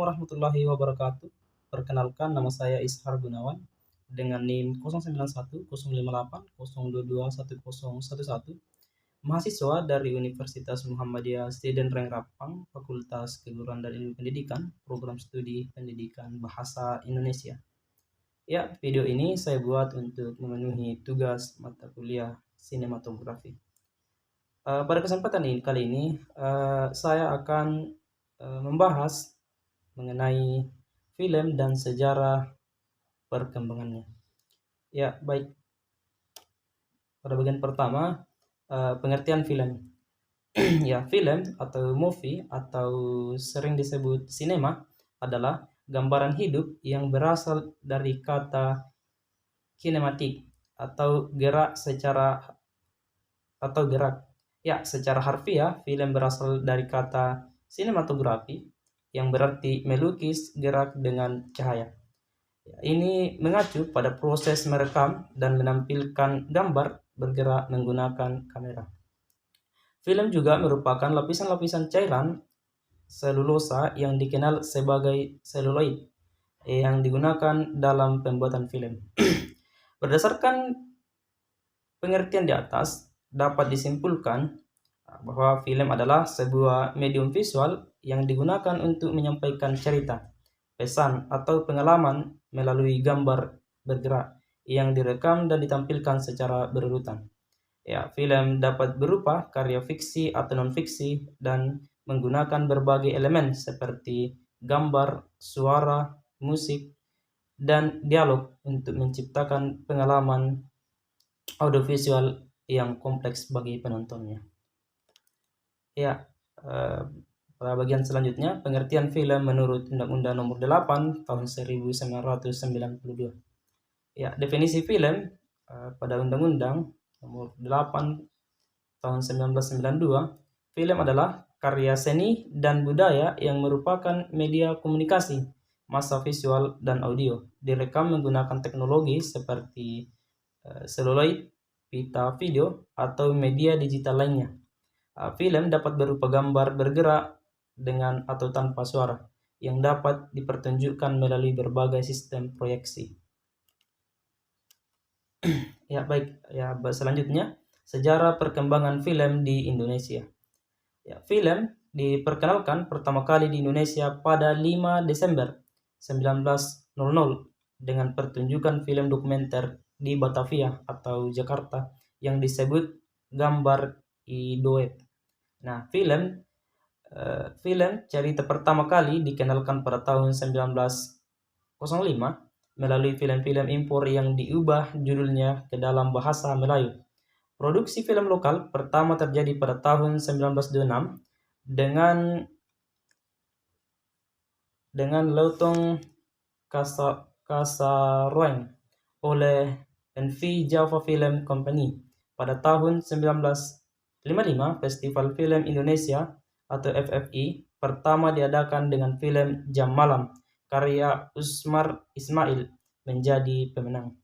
warahmatullahi wabarakatuh. Perkenalkan, nama saya Ishar Gunawan dengan NIM 091058022111, mahasiswa dari Universitas Muhammadiyah Steden Rengrapang, Fakultas Keguruan dan Ilmu Pendidikan, Program Studi Pendidikan Bahasa Indonesia. Ya, video ini saya buat untuk memenuhi tugas mata kuliah sinematografi. Pada kesempatan kali ini, saya akan membahas mengenai film dan sejarah perkembangannya. Ya, baik. Pada bagian pertama, pengertian film. Ya, film atau movie atau sering disebut sinema adalah gambaran hidup yang berasal dari kata kinematik atau gerak. Ya, secara harfiah, film berasal dari kata sinematografi yang berarti melukis gerak dengan cahaya. Ini mengacu pada proses merekam dan menampilkan gambar bergerak menggunakan kamera. Film juga merupakan lapisan-lapisan cairan selulosa yang dikenal sebagai seluloid yang digunakan dalam pembuatan film. Berdasarkan pengertian di atas, dapat disimpulkan bahwa film adalah sebuah medium visual yang digunakan untuk menyampaikan cerita, pesan, atau pengalaman melalui gambar bergerak yang direkam dan ditampilkan secara berurutan. Ya, film dapat berupa karya fiksi atau non-fiksi dan menggunakan berbagai elemen seperti gambar, suara, musik, dan dialog untuk menciptakan pengalaman audiovisual yang kompleks bagi penontonnya. Ya, pada bagian selanjutnya, pengertian film menurut Undang-Undang Nomor 8 Tahun 1992. Ya, definisi film pada Undang-Undang Nomor 8 Tahun 1992, film adalah karya seni dan budaya yang merupakan media komunikasi, massa visual dan audio, direkam menggunakan teknologi seperti seluloid, pita video, atau media digital lainnya. Film dapat berupa gambar bergerak dengan atau tanpa suara yang dapat dipertunjukkan melalui berbagai sistem proyeksi. Ya, baik. Ya, selanjutnya, sejarah perkembangan film di Indonesia. Ya, film diperkenalkan pertama kali di Indonesia pada 5 Desember 1900 dengan pertunjukan film dokumenter di Batavia atau Jakarta yang disebut Gambar Idoet. Nah, film cerita pertama kali dikenalkan pada tahun 1905 melalui film-film impor yang diubah judulnya ke dalam bahasa Melayu. Produksi film lokal pertama terjadi pada tahun 1926 dengan Lotong Kasaroeng oleh NV Java Film Company. Pada tahun 1955, Festival Film Indonesia atau FFI pertama diadakan dengan film Jam Malam karya Usmar Ismail menjadi pemenang.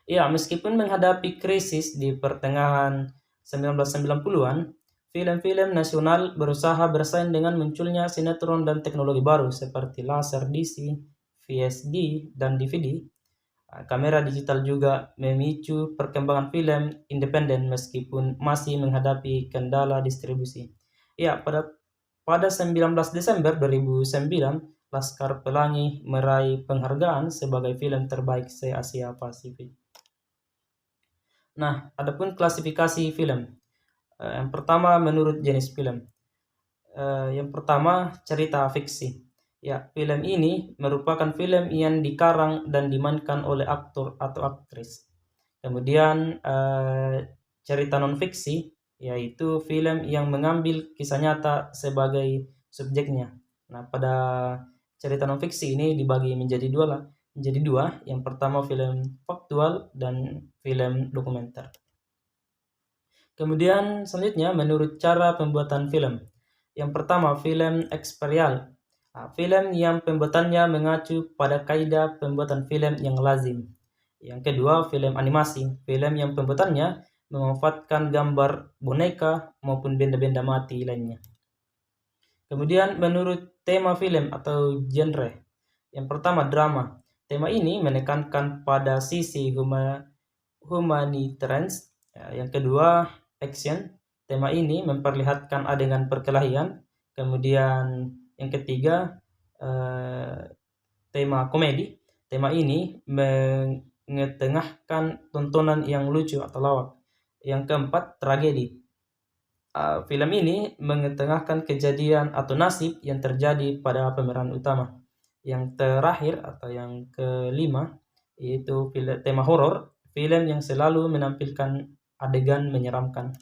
Ya, meskipun menghadapi krisis di pertengahan 1990-an, film-film nasional berusaha bersaing dengan munculnya sinetron dan teknologi baru seperti laser DC, VSD, dan DVD. Kamera digital juga memicu perkembangan film independen meskipun masih menghadapi kendala distribusi. Ya, pada 19 Desember 2009, Laskar Pelangi meraih penghargaan sebagai film terbaik se-Asia Pasifik. Nah, adapun klasifikasi film. Yang pertama menurut jenis film. Yang pertama, cerita fiksi. Ya, film ini merupakan film yang dikarang dan dimainkan oleh aktor atau aktris. Kemudian cerita non-fiksi, yaitu film yang mengambil kisah nyata sebagai subjeknya. Nah, pada cerita non-fiksi ini dibagi menjadi dua. Yang pertama film faktual dan film dokumenter. Kemudian selanjutnya menurut cara pembuatan film. Yang pertama, film eksperial. Film yang pembuatannya mengacu pada kaidah pembuatan film yang lazim. Yang kedua, film animasi. Film yang pembuatannya memanfaatkan gambar boneka maupun benda-benda mati lainnya. Kemudian menurut tema film atau genre, yang pertama drama. Tema ini menekankan pada sisi humanitarian. Yang kedua action. Tema ini memperlihatkan adegan perkelahian. Kemudian yang ketiga tema komedi. Tema ini mengetengahkan tontonan yang lucu atau lawak. Yang keempat tragedi. Film ini mengetengahkan kejadian atau nasib yang terjadi pada pemeran utama. Yang terakhir atau yang kelima yaitu tema horor, film yang selalu menampilkan adegan menyeramkan.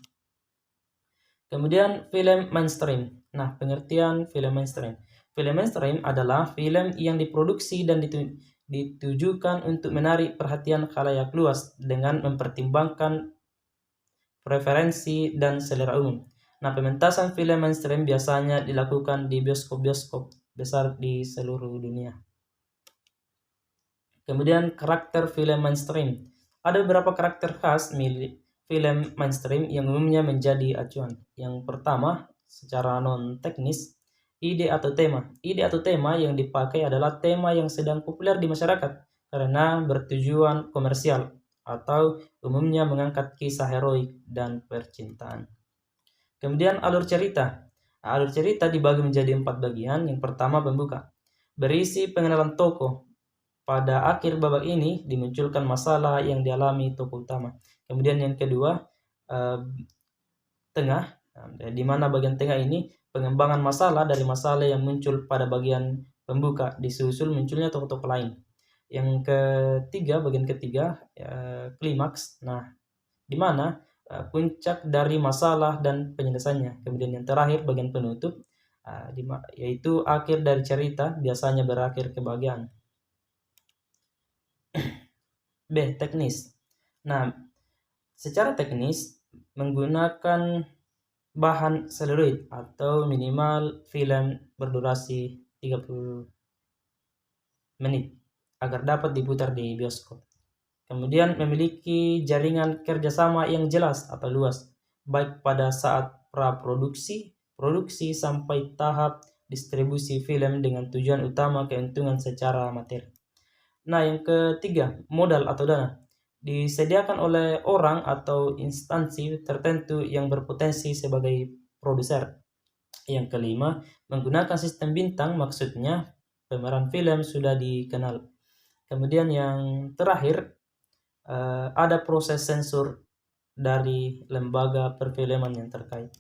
Kemudian film mainstream. Nah, pengertian film mainstream. Film mainstream adalah film yang diproduksi dan ditujukan untuk menarik perhatian khalayak luas dengan mempertimbangkan preferensi dan selera umum. Nah, pementasan film mainstream biasanya dilakukan di bioskop-bioskop besar di seluruh dunia. Kemudian karakter film mainstream. Ada beberapa karakter khas milik film mainstream yang umumnya menjadi acuan. Yang pertama, secara non-teknis, ide atau tema. Ide atau tema yang dipakai adalah tema yang sedang populer di masyarakat karena bertujuan komersial atau umumnya mengangkat kisah heroik dan percintaan. Kemudian alur cerita. Alur cerita dibagi menjadi 4 bagian. Yang pertama pembuka, berisi pengenalan tokoh. Pada akhir babak ini dimunculkan masalah yang dialami tokoh utama. Kemudian yang kedua tengah, di mana bagian tengah ini pengembangan masalah dari masalah yang muncul pada bagian pembuka disusul munculnya tokoh-tokoh lain. Yang ketiga, bagian ketiga klimaks. Nah, di mana puncak dari masalah dan penyelesaiannya. Kemudian yang terakhir bagian penutup, yaitu akhir dari cerita biasanya berakhir kebahagiaan. B. Teknis. Nah, secara teknis menggunakan bahan seluloid atau minimal film berdurasi 30 menit agar dapat diputar di bioskop. Kemudian memiliki jaringan kerjasama yang jelas atau luas, baik pada saat praproduksi, produksi sampai tahap distribusi film dengan tujuan utama keuntungan secara materi. Nah, yang ketiga, modal atau dana. Disediakan oleh orang atau instansi tertentu yang berpotensi sebagai produser. Yang kelima, menggunakan sistem bintang, maksudnya pemeran film sudah dikenal. Kemudian yang terakhir, ada proses sensor dari lembaga perfilman yang terkait.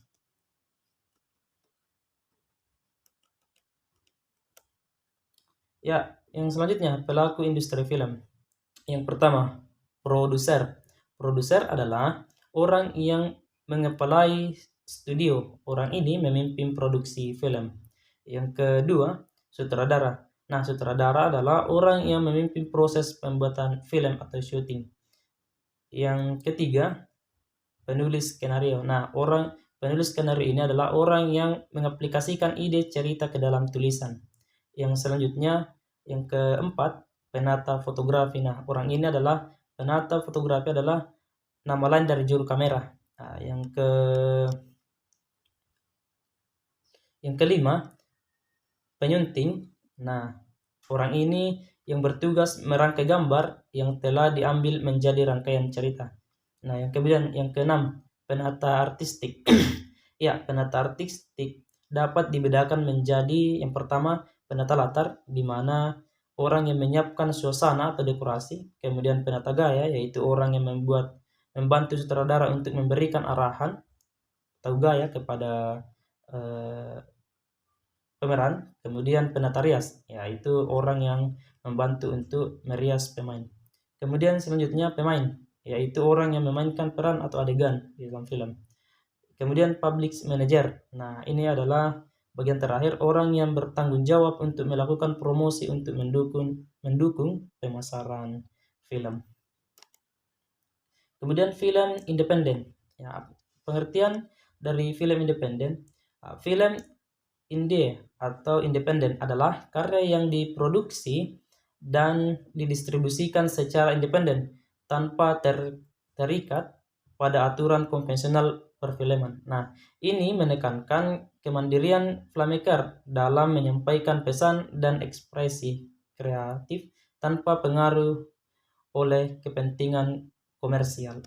Ya, yang selanjutnya pelaku industri film. Yang pertama, produser. Produser adalah orang yang mengepalai studio. Orang ini memimpin produksi film. Yang kedua, sutradara. Nah, sutradara adalah orang yang memimpin proses pembuatan film atau syuting. Yang ketiga, penulis skenario. Nah, penulis skenario ini adalah orang yang mengaplikasikan ide cerita ke dalam tulisan. Yang selanjutnya, yang keempat, penata fotografi. Nah, orang ini adalah penata fotografi adalah nama lain dari juru kamera. Nah, yang kelima, penyunting. Nah, orang ini yang bertugas merangkai gambar yang telah diambil menjadi rangkaian cerita. Nah, yang keenam, penata artistik. Ya, penata artistik dapat dibedakan menjadi yang pertama penata latar, di mana orang yang menyiapkan suasana atau dekorasi. Kemudian penata gaya, yaitu orang yang membantu sutradara untuk memberikan arahan atau gaya kepada pemeran. Kemudian penata rias, yaitu orang yang membantu untuk merias pemain. Kemudian selanjutnya pemain, yaitu orang yang memainkan peran atau adegan di dalam film. Kemudian public manager. Nah, ini adalah bagian terakhir, orang yang bertanggung jawab untuk melakukan promosi untuk mendukung pemasaran film. Kemudian film independen. Ya, pengertian dari film independen. Film indie atau independen adalah karya yang diproduksi dan didistribusikan secara independen tanpa terikat pada aturan konvensional perfilman. Nah, ini menekankan kemandirian filmmaker dalam menyampaikan pesan dan ekspresi kreatif tanpa pengaruh oleh kepentingan komersial.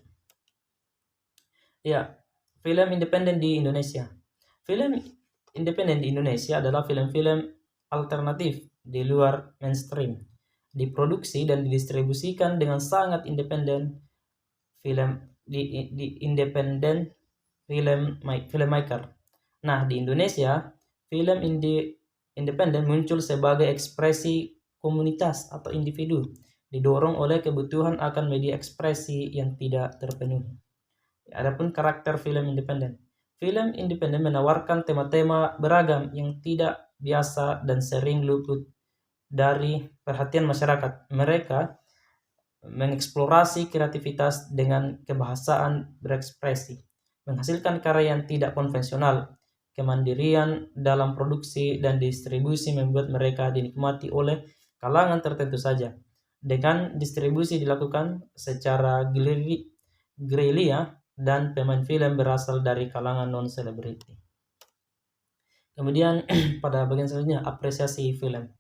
Ya, film independen di Indonesia. Film independen di Indonesia adalah film-film alternatif di luar mainstream, diproduksi dan didistribusikan dengan sangat independen di independen filmmaker. Nah, di Indonesia, film independen muncul sebagai ekspresi komunitas atau individu, didorong oleh kebutuhan akan media ekspresi yang tidak terpenuhi. Adapun karakter film independen. Film independen menawarkan tema-tema beragam yang tidak biasa dan sering luput dari perhatian masyarakat. Mereka mengeksplorasi kreativitas dengan kebahasaan berekspresi, menghasilkan karya yang tidak konvensional. Kemandirian dalam produksi dan distribusi membuat mereka dinikmati oleh kalangan tertentu saja. Dengan distribusi dilakukan secara gerilya dan pemain film berasal dari kalangan non-selebriti. Kemudian pada bagian selanjutnya, apresiasi film.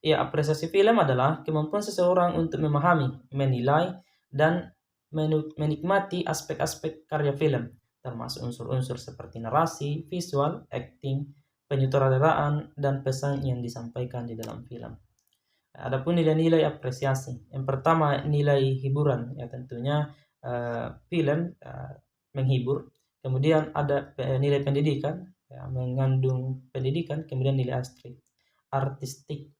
Ya, apresiasi film adalah kemampuan seseorang untuk memahami, menilai, dan menikmati aspek-aspek karya film, termasuk unsur-unsur seperti narasi, visual, acting, penyutradaraan, dan pesan yang disampaikan di dalam film. Adapun nilai-nilai apresiasi, yang pertama nilai hiburan, ya tentunya film menghibur. Kemudian ada nilai pendidikan, ya, mengandung pendidikan. Kemudian nilai artistik.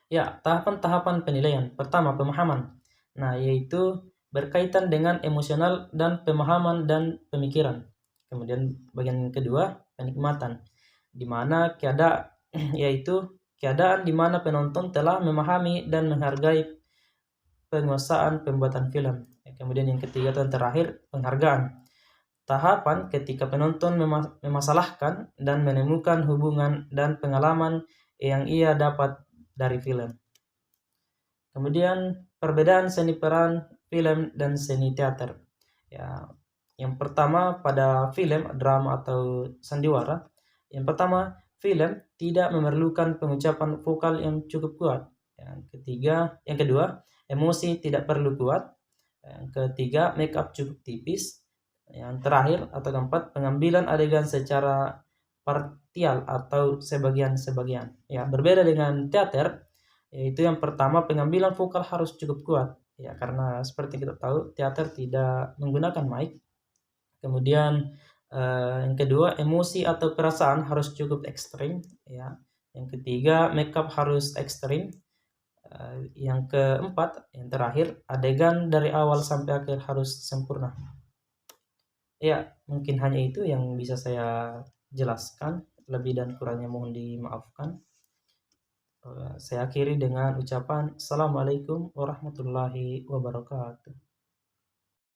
Ya, tahapan-tahapan penilaian. Pertama, pemahaman. Nah, yaitu berkaitan dengan emosional dan pemahaman dan pemikiran. Kemudian bagian kedua, penikmatan. Di mana yaitu keadaan di mana penonton telah memahami dan menghargai penguasaan pembuatan film. Kemudian yang ketiga dan terakhir, penghargaan. Tahapan ketika penonton memasalahkan dan menemukan hubungan dan pengalaman yang ia dapat dari film. Kemudian perbedaan seni peran film dan seni teater. Ya, yang pertama pada film, drama atau sandiwara. Yang pertama, film tidak memerlukan pengucapan vokal yang cukup kuat. Yang kedua, emosi tidak perlu kuat. Yang ketiga, make up cukup tipis. Yang terakhir atau keempat, pengambilan adegan secara partial atau sebagian-sebagian. Ya, berbeda dengan teater, yaitu yang pertama pengambilan vokal harus cukup kuat. Ya, karena seperti kita tahu teater tidak menggunakan mic. Kemudian yang kedua, emosi atau perasaan harus cukup ekstrim. Ya. Yang ketiga, makeup harus ekstrim. Yang keempat, yang terakhir, adegan dari awal sampai akhir harus sempurna. Ya, mungkin hanya itu yang bisa saya jelaskan. Lebih dan kurangnya mohon dimaafkan. Saya akhiri dengan ucapan Assalamualaikum warahmatullahi wabarakatuh.